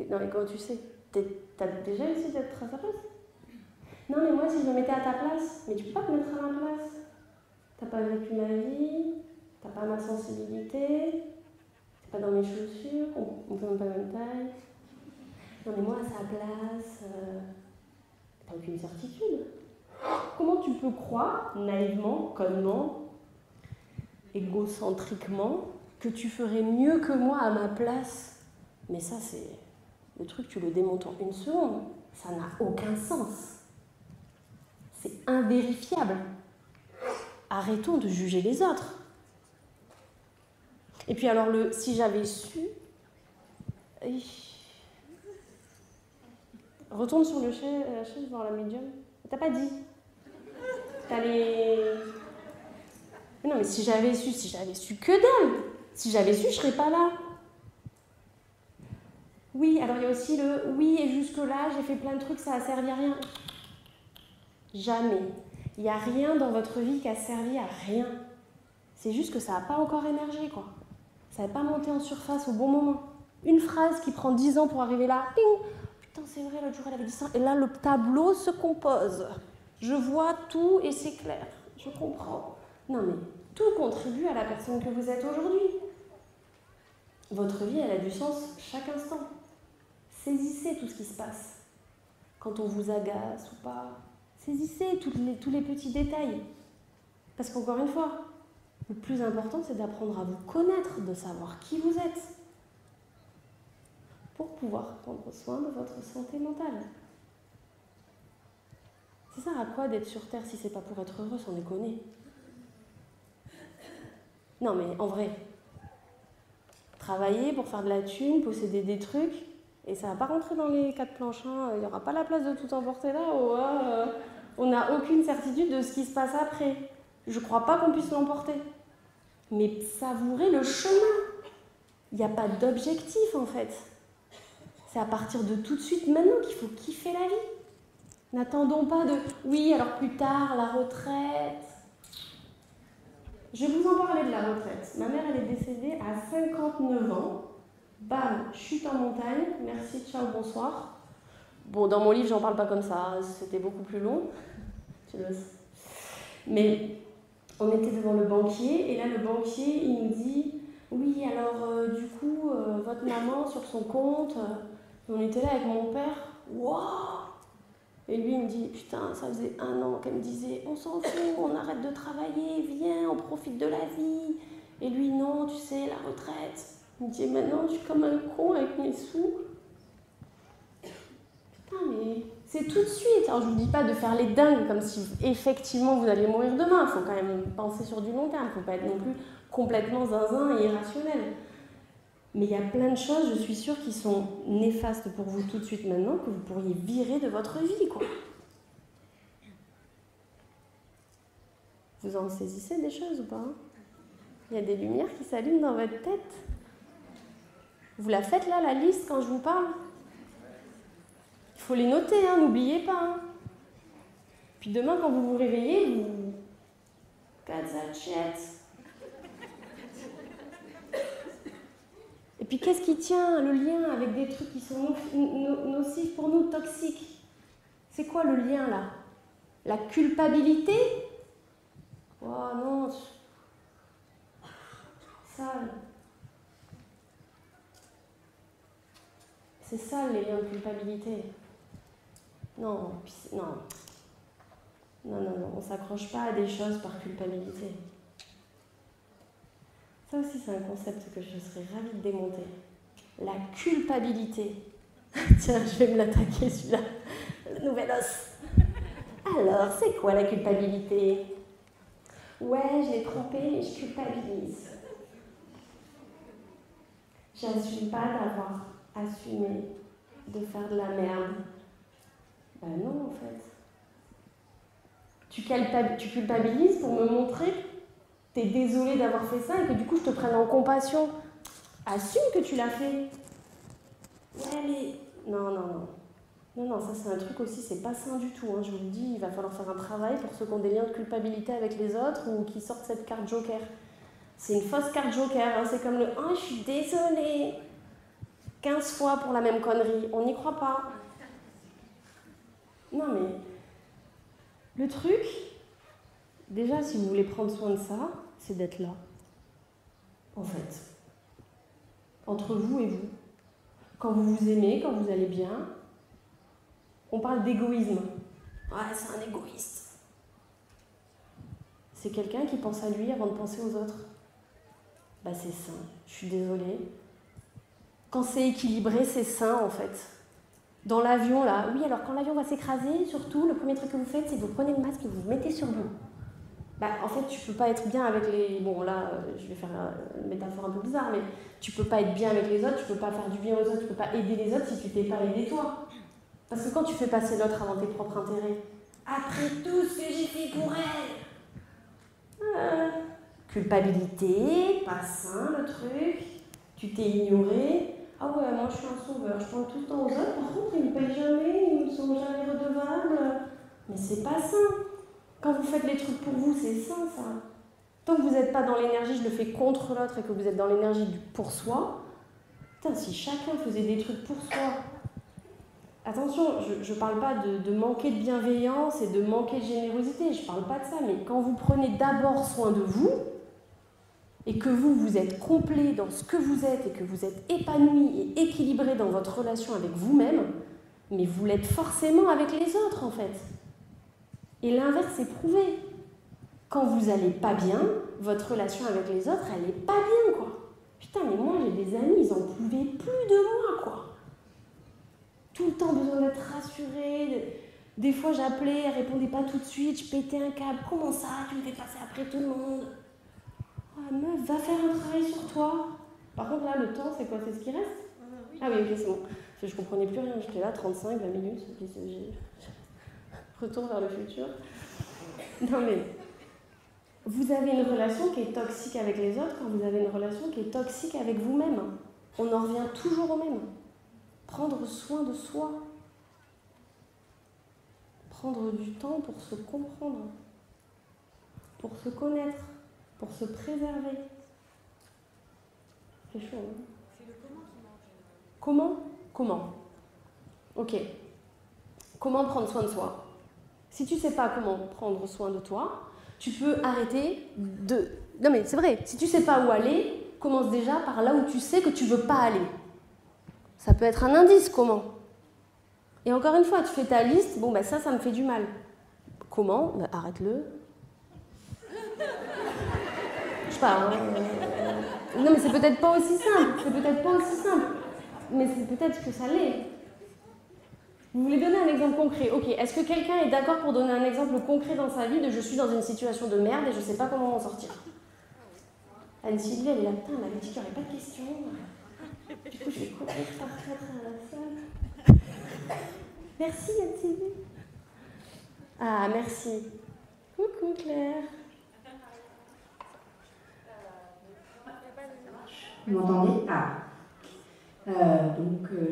Non, mais comment tu sais? T'as déjà essayé d'être à sa place? Non, mais moi, si je me mettais à ta place, mais tu peux pas te mettre à ma place. T'as pas vécu ma vie, t'as pas ma sensibilité, t'es pas dans mes chaussures, on fait même pas la même taille. Non, mais moi, à sa place, t'as aucune certitude. Comment tu peux croire, naïvement, connement, égocentriquement, que tu ferais mieux que moi à ma place? Mais ça, c'est... Le truc, tu le démontes en 1 seconde. Ça n'a aucun sens. C'est invérifiable. Arrêtons de juger les autres. Et puis alors, si j'avais su... Retourne sur la chaise voir la médium. T'as pas dit. T'as les... Mais non, mais si j'avais su que dalle. Si j'avais su, je serais pas là. Oui, alors il y a aussi oui, et jusque-là, j'ai fait plein de trucs, ça a servi à rien. Jamais. Il n'y a rien dans votre vie qui a servi à rien. C'est juste que ça n'a pas encore émergé, quoi. Ça n'a pas monté en surface au bon moment. Une phrase qui prend 10 ans pour arriver là, ping, putain c'est vrai, l'autre jour elle avait dit ça, et là le tableau se compose. Je vois tout et c'est clair, je comprends. Non mais tout contribue à la personne que vous êtes aujourd'hui. Votre vie, elle a du sens chaque instant. Saisissez tout ce qui se passe. Quand on vous agace ou pas, saisissez tous les petits détails. Parce qu'encore une fois, le plus important, c'est d'apprendre à vous connaître, de savoir qui vous êtes, pour pouvoir prendre soin de votre santé mentale. Ça sert à quoi d'être sur Terre si c'est pas pour être heureux, sans déconner? Non mais en vrai, travailler pour faire de la thune, posséder des trucs, et ça va pas rentrer dans les 4 planches, hein. Il n'y aura pas la place de tout emporter là, on n'a aucune certitude de ce qui se passe après. Je crois pas qu'on puisse l'emporter. Mais savourez le chemin. Il n'y a pas d'objectif en fait. C'est à partir de tout de suite maintenant qu'il faut kiffer la vie. N'attendons pas de « oui, alors plus tard, la retraite ». Je vais vous en parler de la retraite. Ma mère, elle est décédée à 59 ans. Bam, chute en montagne, merci, ciao, bonsoir. Bon, dans mon livre, j'en parle pas comme ça, c'était beaucoup plus long. Tu le sais. Mais on était devant le banquier, et là, le banquier, il nous dit « oui, alors, du coup, votre maman, sur son compte, on était là avec mon père, waouh !» Et lui, il me dit, putain, ça faisait 1 an qu'elle me disait, on s'en fout, on arrête de travailler, viens, on profite de la vie. Et lui, non, tu sais, la retraite. Il me dit, maintenant, je suis comme un con avec mes sous. Putain, mais c'est tout de suite. Alors, je ne vous dis pas de faire les dingues, comme si effectivement vous alliez mourir demain. Il faut quand même penser sur du long terme. Il ne faut pas être non plus complètement zinzin et irrationnel. Mais il y a plein de choses, je suis sûre, qui sont néfastes pour vous tout de suite maintenant, que vous pourriez virer de votre vie, quoi. Vous en saisissez des choses ou pas? Il y a des lumières qui s'allument dans votre tête. Vous la faites là, la liste, quand je vous parle? Il faut les noter, hein, n'oubliez pas. Hein. Puis demain, quand vous vous réveillez, vous... Kazachet. Et puis qu'est-ce qui tient le lien avec des trucs qui sont nocifs pour nous, toxiques? C'est quoi le lien là? La culpabilité? Oh non, sale. C'est ça les liens de culpabilité. Non, non, on s'accroche pas à des choses par culpabilité. Ça aussi, c'est un concept que je serais ravie de démonter. La culpabilité. Tiens, je vais me l'attaquer, celui-là. Le nouvel os. Alors, c'est quoi la culpabilité? Ouais, je l'ai trompé, mais je culpabilise. J'assume pas d'avoir assumé de faire de la merde. Ben non, en fait. Tu culpabilises pour me montrer t'es désolé d'avoir fait ça et que du coup je te prenne en compassion. Assume que tu l'as fait. Ouais, mais... Non, ça c'est un truc aussi, c'est pas sain du tout. Hein. Je vous le dis, il va falloir faire un travail pour ceux qui ont des liens de culpabilité avec les autres ou qui sortent cette carte joker. C'est une fausse carte joker, hein. C'est comme le « oh, je suis désolée » 15 fois pour la même connerie. On n'y croit pas. Non mais... Le truc... Déjà, si vous voulez prendre soin de ça, c'est d'être là. En fait. Entre vous et vous. Quand vous vous aimez, quand vous allez bien, on parle d'égoïsme. Ouais, c'est un égoïste. C'est quelqu'un qui pense à lui avant de penser aux autres. Bah c'est sain, je suis désolée. Quand c'est équilibré, c'est sain en fait. Dans l'avion là, oui alors quand l'avion va s'écraser, surtout, le premier truc que vous faites, c'est que vous prenez le masque et vous le mettez sur vous. Bah, en fait, tu peux pas être bien avec les... Bon, là, je vais faire une métaphore un peu bizarre, mais tu peux pas être bien avec les autres, tu peux pas faire du bien aux autres, tu peux pas aider les autres si tu t'es pas aidé toi. Parce que quand tu fais passer l'autre avant tes propres intérêts, après tout ce que j'ai fait pour elle, culpabilité, pas sain le truc, tu t'es ignoré. Ah ouais, moi je suis un sauveur, je pense tout le temps aux autres, par contre ils me payent jamais, ils me sont jamais redevables. Mais c'est pas sain. Quand vous faites les trucs pour vous, c'est sain, ça. Tant que vous n'êtes pas dans l'énergie, je le fais contre l'autre, et que vous êtes dans l'énergie du pour soi, putain, si chacun faisait des trucs pour soi... Attention, je ne parle pas de manquer de bienveillance et de manquer de générosité, je ne parle pas de ça, mais quand vous prenez d'abord soin de vous, et que vous êtes complet dans ce que vous êtes, et que vous êtes épanoui et équilibré dans votre relation avec vous-même, mais vous l'êtes forcément avec les autres, en fait. Et l'inverse est prouvé. Quand vous n'allez pas bien, votre relation avec les autres, elle n'est pas bien, quoi. Putain, mais moi, j'ai des amis, ils en pouvaient plus de moi, quoi. Tout le temps besoin d'être rassurée. Des fois, j'appelais, elle répondait pas tout de suite, je pétais un câble. Comment ça, tu me fais passer après tout le monde? Ah, meuf, va faire un travail sur toi. Par contre, là, le temps, c'est quoi? C'est ce qui reste? Ah oui, ok, c'est bon. Parce que je comprenais plus rien, j'étais là, 35, 20 minutes. Retour vers le futur. Non, mais vous avez une relation qui est toxique avec les autres quand vous avez une relation qui est toxique avec vous-même. On en revient toujours au même. Prendre soin de soi. Prendre du temps pour se comprendre, pour se connaître, pour se préserver. C'est chaud, hein? C'est le comment qui manque. Comment? Ok. Comment prendre soin de soi? Si tu ne sais pas comment prendre soin de toi, tu peux arrêter de... Non mais c'est vrai, si tu ne sais pas où aller, commence déjà par là où tu sais que tu ne veux pas aller. Ça peut être un indice, comment? Et encore une fois, tu fais ta liste, bon ben ça me fait du mal. Comment? Ben, arrête-le. Je sais pas, hein, non mais c'est peut-être pas aussi simple, mais c'est peut-être que ça l'est. Vous voulez donner un exemple concret? Ok, est-ce que quelqu'un est d'accord pour donner un exemple concret dans sa vie de je suis dans une situation de merde et je sais pas comment en sortir? Anne-Sylvie, elle est là, putain, elle m'avait dit qu'il n'y aurait pas de questions. Du coup, je vais courir partir à la salle. Merci Anne-Sylvie. Ah, merci. Coucou Claire. Vous m'entendez? Ah.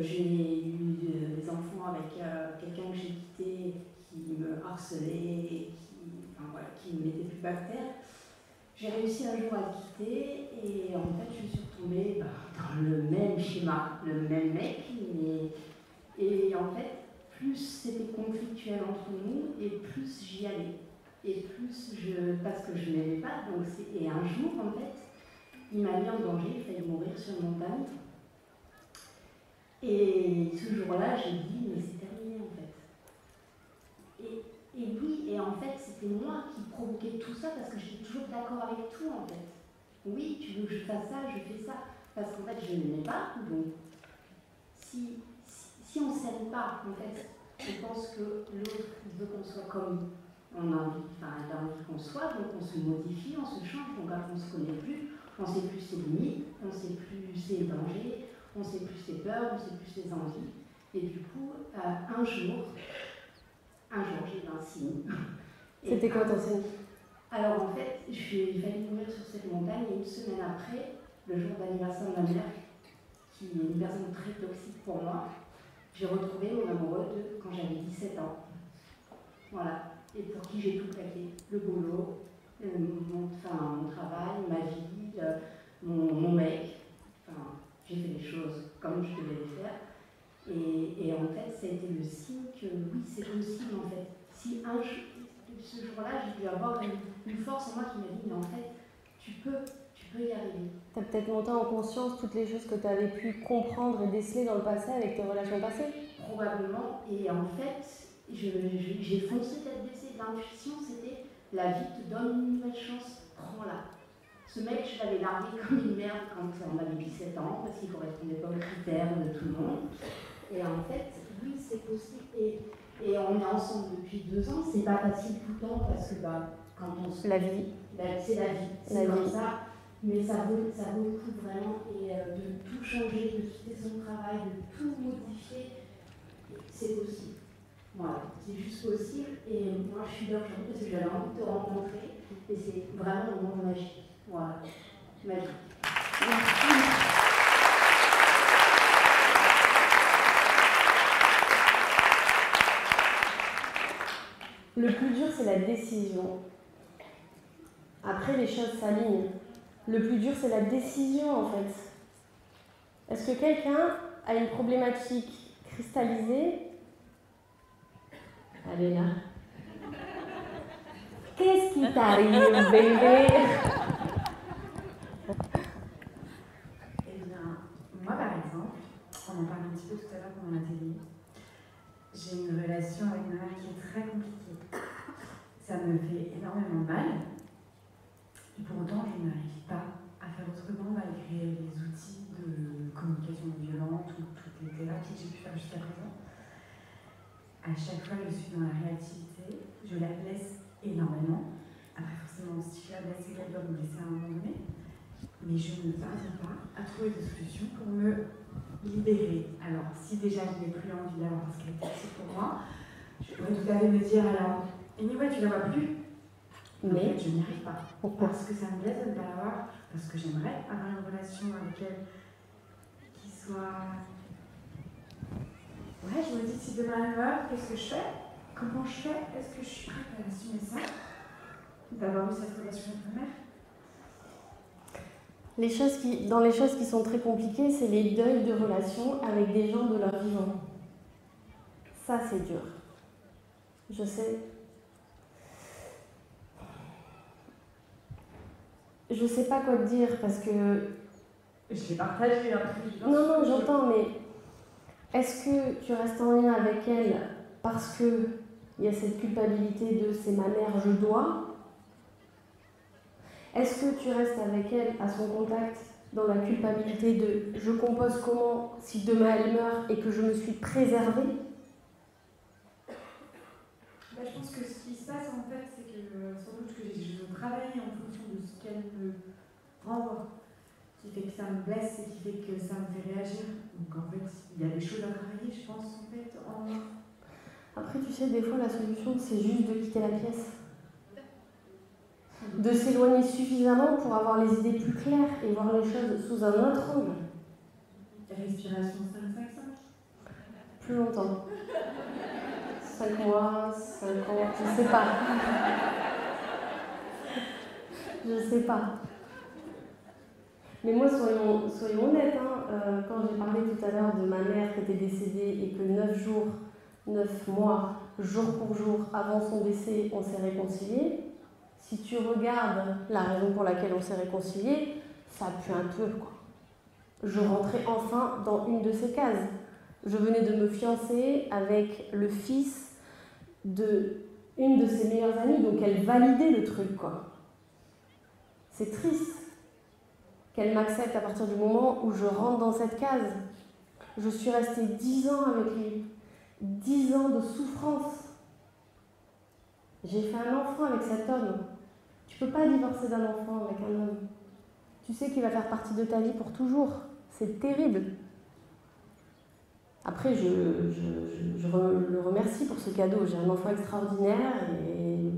J'ai eu des enfants avec quelqu'un que j'ai quitté qui me harcelait et qui ne mettait plus par terre. J'ai réussi un jour à le quitter et en fait je suis retombée dans le même schéma, le même mec, et en fait plus c'était conflictuel entre nous et plus j'y allais. Et plus parce que je ne m'aimais pas, et un jour en fait, il m'a mis en danger, il fallait mourir sur une montagne. Et ce jour-là, j'ai dit, mais c'est terminé en fait. Et oui, et en fait, c'était moi qui provoquais tout ça parce que j'étais toujours d'accord avec tout en fait. Oui, tu veux que je fasse ça, je fais ça. Parce qu'en fait, je ne l'aimais pas. Donc, si on ne s'aime pas, en fait, on pense que l'autre veut qu'on soit comme on a envie, elle a envie qu'on soit, donc on se modifie, on se change, donc on ne se connaît plus, on ne sait plus ses limites, on ne sait plus ses dangers, on ne sait plus ses peurs, on ne sait plus ses envies. Et du coup, un jour, j'ai eu un signe. C'était quoi ton signe? Alors en fait, il fallait mourir sur cette montagne et une semaine après, le jour d'anniversaire de ma mère, qui est une personne très toxique pour moi, j'ai retrouvé mon amoureux de quand j'avais 17 ans. Voilà. Et pour qui j'ai tout plaqué. Le boulot, mon travail, ma vie, mon mec. J'ai fait les choses comme je devais les faire. Et en fait, ça a été le signe que oui, c'est possible en fait. Si ce jour-là, j'ai dû avoir une force en moi qui m'a dit, mais en fait, tu peux y arriver. Tu as peut-être monté en conscience toutes les choses que tu avais pu comprendre et déceler dans le passé avec tes relations passées? Probablement. Et en fait, j'ai foncé tête baissée. L'intuition, c'était la vie te donne une nouvelle chance, prends-la. Ce mec, je l'avais largué comme une merde quand on avait 17 ans, parce qu'il ne correspondait pas aux critères de tout le monde. Et en fait, oui, c'est possible. Et on est ensemble depuis 2 ans. C'est pas facile tout le temps parce que quand on se... La vie. C'est la vie. C'est comme ça. Mais ça vaut le coup vraiment. Et de tout changer, de quitter son travail, de tout modifier, c'est possible. Voilà, c'est juste possible. Et moi, je suis là aujourd'hui parce que j'avais envie de te rencontrer. Et c'est vraiment un moment magique. Voilà, magique. Merci. Le Le plus dur, c'est la décision. Après, les choses s'alignent. Le plus dur, c'est la décision, en fait. Est-ce que quelqu'un a une problématique cristallisée? Allez là. Qu'est-ce qui t'arrive, bébé? Eh bien, moi par exemple, on en parlait un petit peu tout à l'heure pendant la télé, j'ai une relation avec ma mère qui est très compliquée. Ça me fait énormément de mal. Et pour autant, je n'arrive pas à faire autrement malgré les outils de communication non violente ou toutes les thérapies que j'ai pu faire jusqu'à présent. À chaque fois, je suis dans la réactivité, je la blesse énormément. Après, forcément, si je la blesse, elle doit me laisser à un moment donné. Mais je ne parviens pas à trouver de solution pour me libérer. Alors, si déjà je n'ai plus envie d'avoir parce qu'elle est toxique pour moi, je pourrais tout à fait me dire alors, anyway, tu la vois plus. Mais en fait, je n'y arrive pas. Pourquoi? Parce que ça me blesse de ne pas l'avoir, parce que j'aimerais avoir une relation avec elle qui soit. Ouais, je me dis si demain elle meurt, qu'est-ce que je fais? Comment je fais? Est-ce que je suis prête à assumer ça? D'avoir eu cette relation avec ma mère? Dans les choses qui sont très compliquées, c'est les deuils de relations avec des gens de leur vivant. Ça, c'est dur. Je sais. Je sais pas quoi te dire parce que... Je l'ai partagé après. Non, j'entends, mais est-ce que tu restes en lien avec elle parce que il y a cette culpabilité de c'est ma mère, je dois? Est-ce que tu restes avec elle à son contact dans la culpabilité de je compose comment si demain elle meurt et que je me suis préservée? Je pense que ce qui se passe en fait, c'est que sans doute que je veux travailler en fonction de ce qu'elle me renvoie, qui fait que ça me blesse et qui fait que ça me fait réagir. Donc en fait, il y a des choses à travailler, je pense, en fait, en moi. Après, tu sais, des fois, la solution, c'est juste de quitter la pièce. De s'éloigner suffisamment pour avoir les idées plus claires et voir les choses sous un autre angle. Respiration 5-5-5. Plus longtemps. 5 mois, 5 ans, je sais pas. Je sais pas. Mais moi, soyons honnêtes, hein, quand j'ai parlé tout à l'heure de ma mère qui était décédée et que 9 mois, jour pour jour, avant son décès, on s'est réconciliés, si tu regardes la raison pour laquelle on s'est réconciliés, ça pue un peu, quoi. Je rentrais enfin dans une de ces cases. Je venais de me fiancer avec le fils de une de ses meilleures amies, donc elle validait le truc, quoi. C'est triste qu'elle m'accepte à partir du moment où je rentre dans cette case. Je suis restée 10 ans avec lui, 10 ans de souffrance. J'ai fait un enfant avec cet homme. Tu peux pas divorcer d'un enfant avec un homme. Tu sais qu'il va faire partie de ta vie pour toujours. C'est terrible. Après, je le remercie pour ce cadeau. J'ai un enfant extraordinaire et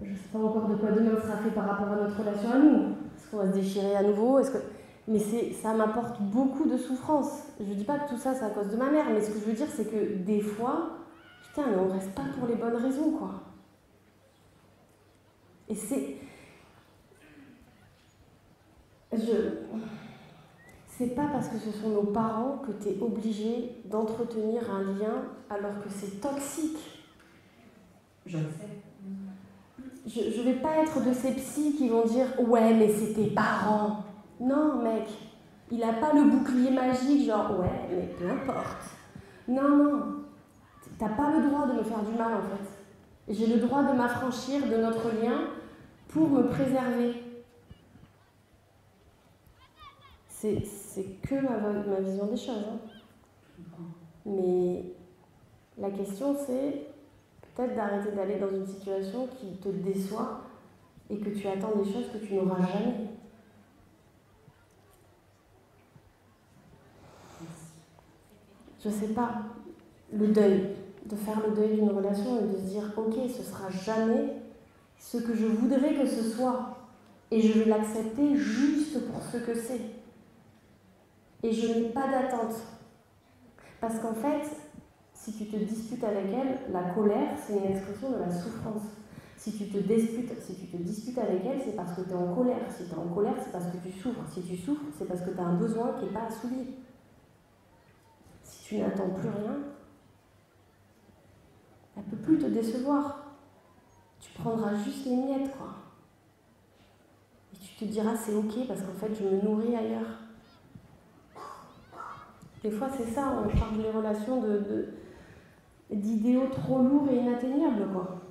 je ne sais pas encore de quoi demain sera fait par rapport à notre relation à nous. Est-ce qu'on va se déchirer à nouveau? Mais ça m'apporte beaucoup de souffrance. Je ne dis pas que tout ça, c'est à cause de ma mère, mais ce que je veux dire, c'est que des fois, putain, mais on ne reste pas pour les bonnes raisons, quoi. Et c'est pas parce que ce sont nos parents que tu es obligé d'entretenir un lien alors que c'est toxique. Je le sais. Je vais pas être de ces psys qui vont dire « Ouais, mais c'est tes parents ». Non, mec, il a pas le bouclier magique genre « Ouais, mais peu importe ». Non, t'as pas le droit de me faire du mal en fait. J'ai le droit de m'affranchir de notre lien pour me préserver. C'est que ma vision des choses. Hein. Mais la question, c'est peut-être d'arrêter d'aller dans une situation qui te déçoit et que tu attends des choses que tu n'auras jamais. Je sais pas, le deuil, de faire le deuil d'une relation et de se dire ok, ce sera jamais ce que je voudrais que ce soit et je vais l'accepter juste pour ce que c'est. Et je n'ai pas d'attente. Parce qu'en fait, Si tu te disputes avec elle, la colère, c'est une expression de la souffrance. Si tu te disputes avec elle, c'est parce que tu es en colère. Si tu es en colère, c'est parce que tu souffres. Si tu souffres, c'est parce que tu as un besoin qui n'est pas assouvi. Si tu n'attends plus rien, elle ne peut plus te décevoir. Tu prendras juste les miettes, quoi. Et tu te diras, c'est ok, parce qu'en fait, je me nourris ailleurs. Des fois, c'est ça, on charge les relations d'idéaux trop lourds et inatteignables, quoi.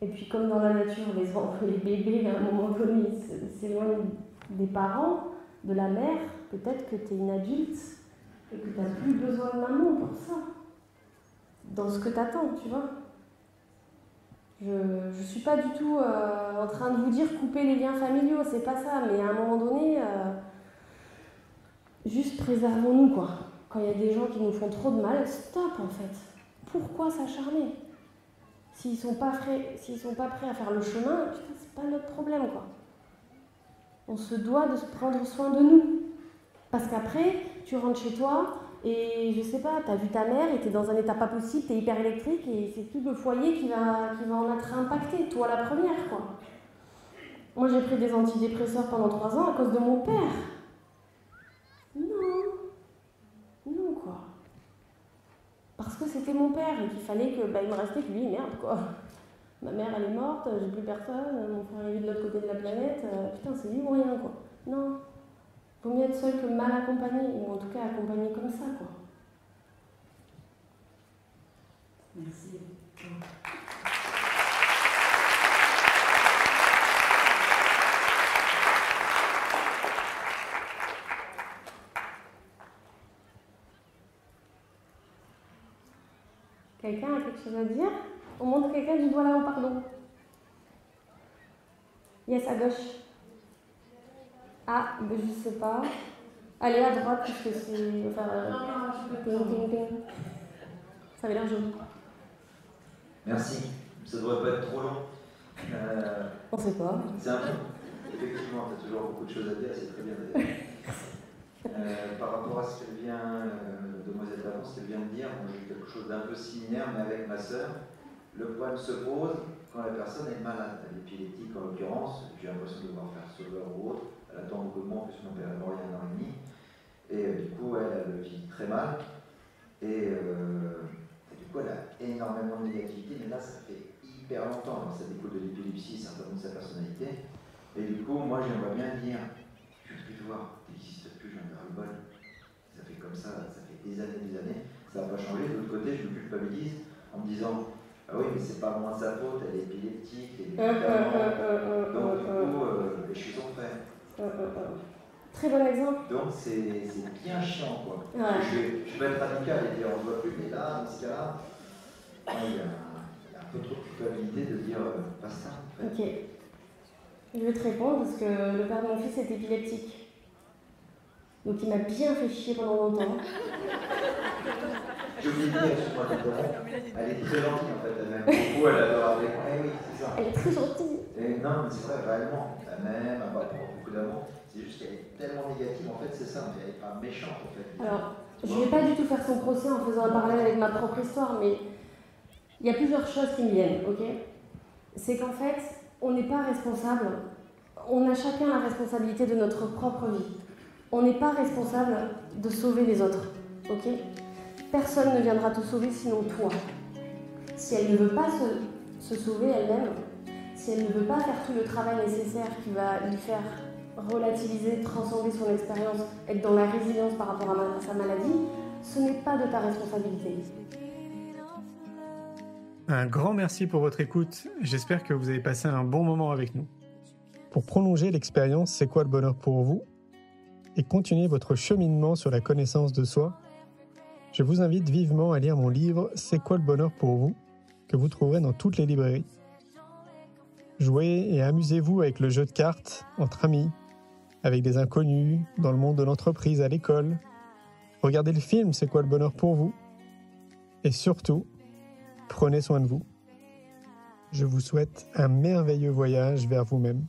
Et puis, comme dans la nature, les bébés, à un moment donné, s'éloignent des parents, de la mère, peut-être que tu es une adulte et que tu n'as plus besoin de maman pour ça. Dans ce que tu attends, tu vois. Je ne suis pas du tout en train de vous dire couper les liens familiaux, c'est pas ça, mais à un moment donné, juste préservons-nous, quoi. Quand il y a des gens qui nous font trop de mal, stop en fait. Pourquoi s'acharner ? S'ils sont pas prêts à faire le chemin, putain, c'est pas notre problème, quoi. On se doit de se prendre soin de nous. Parce qu'après, tu rentres chez toi et je sais pas, t'as vu ta mère et t'es dans un état pas possible, t'es hyper électrique et c'est tout le foyer qui va en être impacté, toi la première, quoi. Moi, j'ai pris des antidépresseurs pendant 3 ans à cause de mon père. Non, quoi. Parce que c'était mon père et qu'il fallait que, il me restait que lui, merde, quoi. Ma mère, elle est morte, j'ai plus personne, mon frère est de l'autre côté de la planète, putain, c'est lui ou rien, quoi. Non. Vaut mieux être seul que mal accompagné, ou en tout cas accompagné comme ça, quoi. Merci. Quelqu'un a quelque chose à dire ? On montre quelqu'un du doigt là-haut, pardon. Yes, à gauche. Ah, je sais pas. Allez, à droite, parce que c'est... Enfin, ping. Ça avait l'air joli. Merci. Ça devrait pas être trop long. On sait pas. C'est un peu... Effectivement, tu as toujours beaucoup de choses à dire, c'est très bien d'ailleurs. Par rapport à ce qu'elle vient, Demoiselle d'avant, ce qu'elle vient de dire, moi j'ai quelque chose d'un peu similaire, mais avec ma sœur. Le problème se pose quand la personne est malade, elle est épileptique en l'occurrence, j'ai l'impression de devoir faire sauveur ou autre, elle attend beaucoup de moi, puisque mon père est mort il y a 1 an et demi, et du coup elle vit très mal, et du coup elle a énormément de négativité, mais là ça fait hyper longtemps, alors ça découle de l'épilepsie, certainement de sa personnalité, et du coup moi j'aimerais bien dire, je ne veux plus te voir, tu n'existes plus, j'en ai ras-le-bol, ça fait comme ça fait des années, ça n'a pas changé, de l'autre côté je me culpabilise en me disant, ah oui, mais c'est pas moins de sa faute, elle est épileptique, donc du coup, je suis son frère. Très bon exemple. Donc c'est bien chiant, quoi. Ouais. Je vais être radical et dire on ne voit plus, mais là, dans ce cas-là, il y a un peu trop de culpabilité de dire pas ça. En fait. Ok. Je vais te répondre parce que le père de mon fils est épileptique. Donc il m'a bien fait chier pendant longtemps. J'ai oublié de dire, excuse-moi, elle est très gentille en fait, elle m'aime beaucoup, elle adore avec moi. Eh oui, c'est ça. Elle est très gentille. Et non, mais c'est vrai, réellement, elle m'aime, elle va prendre beaucoup d'amour. C'est juste qu'elle est tellement négative, en fait, c'est ça, mais elle n'est pas méchante en fait. Alors, je ne vais pas du tout faire son procès en faisant un parallèle avec ma propre histoire, mais il y a plusieurs choses qui me viennent, ok ? C'est qu'en fait, on n'est pas responsable, on a chacun la responsabilité de notre propre vie. On n'est pas responsable de sauver les autres, ok ? Personne ne viendra te sauver sinon toi. Si elle ne veut pas se sauver elle-même, si elle ne veut pas faire tout le travail nécessaire qui va lui faire relativiser, transcender son expérience, être dans la résilience par rapport à sa maladie, ce n'est pas de ta responsabilité. Un grand merci pour votre écoute. J'espère que vous avez passé un bon moment avec nous. Pour prolonger l'expérience C'est quoi le bonheur pour vous et continuer votre cheminement sur la connaissance de soi, je vous invite vivement à lire mon livre « C'est quoi le bonheur pour vous ?» que vous trouverez dans toutes les librairies. Jouez et amusez-vous avec le jeu de cartes, entre amis, avec des inconnus, dans le monde de l'entreprise, à l'école. Regardez le film « C'est quoi le bonheur pour vous ?» Et surtout, prenez soin de vous. Je vous souhaite un merveilleux voyage vers vous-même.